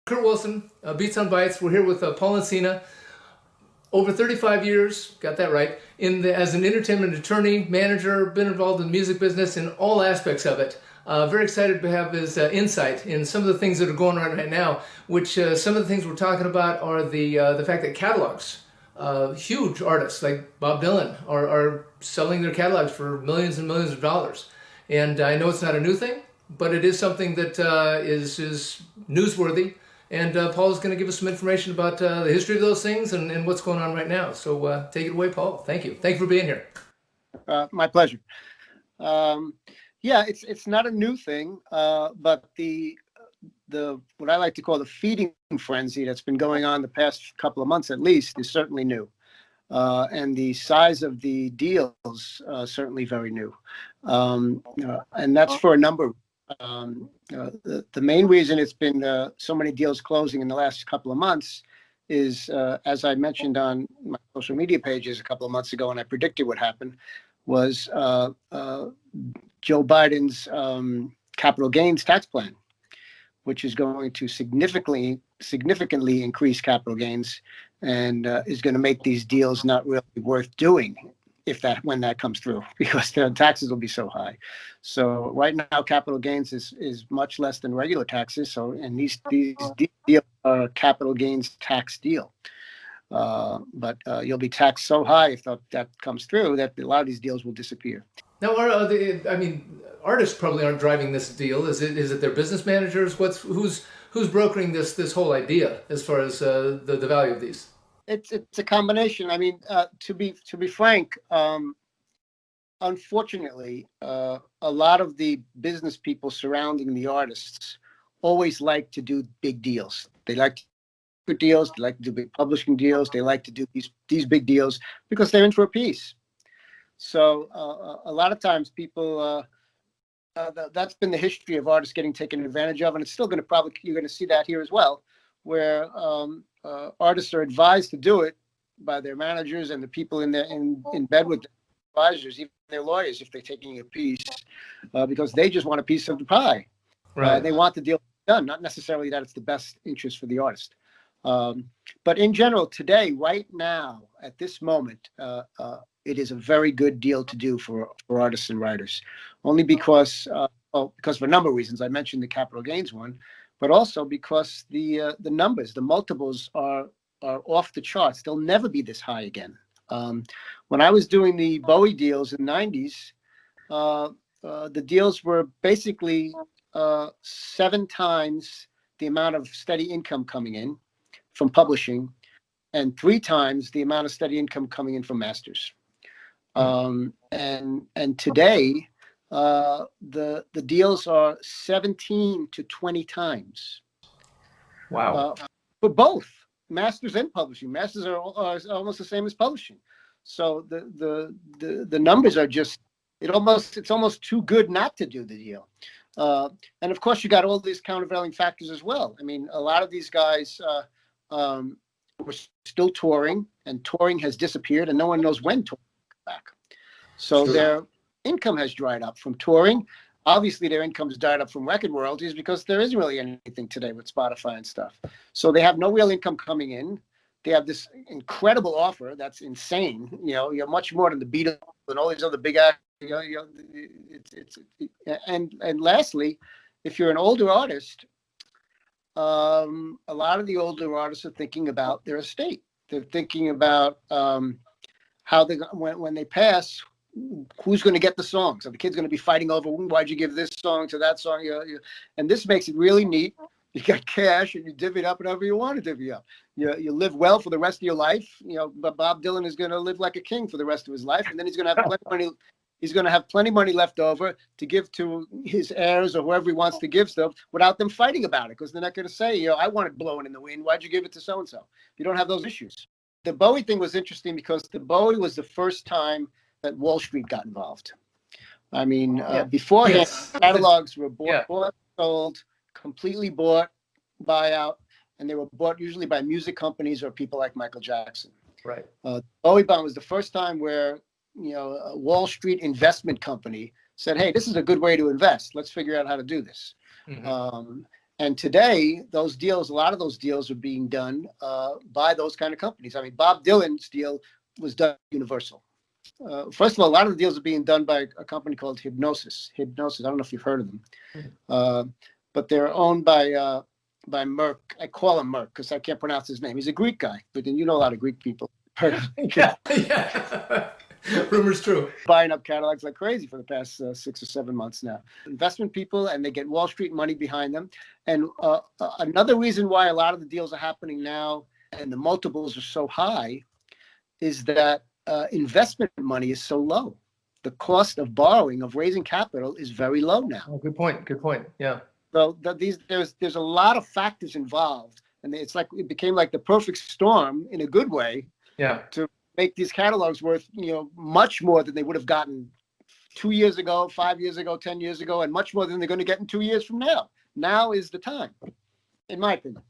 Kurt Wilson, Beats on Bytes. We're here with Paul Encina. Over 35 years, got that right, as an entertainment attorney, manager, been involved in the music business in all aspects of it. Very excited to have his insight in some of the things that are going on right now, which some of the things we're talking about are the fact that catalogs, huge artists like Bob Dylan are selling their catalogs for millions and millions of dollars. And I know it's not a new thing, but it is something that is newsworthy. And Paul is going to give us some information about the history of those things and what's going on right now. So take it away, Paul. Thank you. Thank you for being here. My pleasure. Yeah, it's not a new thing, but the what I like to call the feeding frenzy that's been going on the past couple of months at least is certainly new. And the size of the deals certainly very new. And that's for a number of the main reason it's been so many deals closing in the last couple of months is, as I mentioned on my social media pages a couple of months ago, and I predicted what happened, was Joe Biden's capital gains tax plan, which is going to significantly increase capital gains and is going to make these deals not really worth doing when that comes through, because the taxes will be so high. So right now, capital gains is much less than regular taxes. So, and these deals are a capital gains tax deal. But you'll be taxed so high if that comes through that a lot of these deals will disappear. Now, artists probably aren't driving this deal. Is it their business managers? Who's brokering this whole idea as far as the value of these? It's a combination. I mean, to be frank, unfortunately, a lot of the business people surrounding the artists always like to do big deals. They like to do deals. They like to do big publishing deals. They like to do these big deals because they're in for a piece. So a lot of times people, that's been the history of artists getting taken advantage of, and it's still you're going to see that here as well, where artists are advised to do it by their managers and the people in bed with their advisors, even their lawyers, if they're taking a piece, because they just want a piece of the pie. Right. They want the deal done, not necessarily that it's the best interest for the artist. But in general, today, right now, at this moment, it is a very good deal to do for artists and writers, only because of a number of reasons. I mentioned the capital gains one, but also because the numbers, the multiples are off the charts. They'll never be this high again. When I was doing the Bowie deals in the 90s, the deals were basically 7 times the amount of steady income coming in from publishing and 3 times the amount of steady income coming in from masters. And today, the deals are 17 to 20 times. Wow. For both masters and publishing. Masters are almost the same as publishing. So the numbers are just it's almost too good not to do the deal. And of course, you got all these countervailing factors as well. I mean, a lot of these guys were still touring, and touring has disappeared, and no one knows when touring will come back. So Sure. Their income has dried up from touring. Obviously, their income has died up from record royalties because there isn't really anything today with Spotify and stuff. So they have no real income coming in. They have this incredible offer that's insane. You know, you're much more than the Beatles and all these other big acts. And lastly, if you're an older artist, a lot of the older artists are thinking about their estate. They're thinking about how when they pass, who's going to get the songs? Are the kids going to be fighting over why'd you give this song to that song? And this makes it really neat. You got cash and you divvy it up whenever you want to divvy up. You live well for the rest of your life. But Bob Dylan is going to live like a king for the rest of his life, and then he's going to have plenty of money. He's going to have plenty of money left over to give to his heirs or whoever he wants to give stuff without them fighting about it, because they're not going to say, I want it blowing in the wind. Why'd you give it to so and so? You don't have those issues. The Bowie thing was interesting because the Bowie was the first time that Wall Street got involved. I mean, beforehand, Yes. catalogs were bought, sold, completely bought, buyout, and they were bought usually by music companies or people like Michael Jackson. Right. Bowie Bond was the first time where a Wall Street investment company said, "Hey, this is a good way to invest. Let's figure out how to do this." Mm-hmm. And today, those deals, a lot of those deals are being done by those kind of companies. I mean, Bob Dylan's deal was done by Universal. First of all, a lot of the deals are being done by a company called Hypnosis. Hypnosis, I don't know if you've heard of them, but they're owned by Merck. I call him Merck because I can't pronounce his name. He's a Greek guy, but then you know a lot of Greek people. Yeah, yeah. Rumor's true. Buying up catalogs like crazy for the past 6 or 7 months now. Investment people, and they get Wall Street money behind them. And another reason why a lot of the deals are happening now and the multiples are so high is that investment money is so low. The cost of borrowing, of raising capital, is very low now. Oh, good point. Good point. Yeah. So there's a lot of factors involved, and it's like it became like the perfect storm in a good way. Yeah. To make these catalogs worth, much more than they would have gotten 2 years ago, 5 years ago, 10 years ago, and much more than they're going to get in 2 years from now. Now is the time, in my opinion.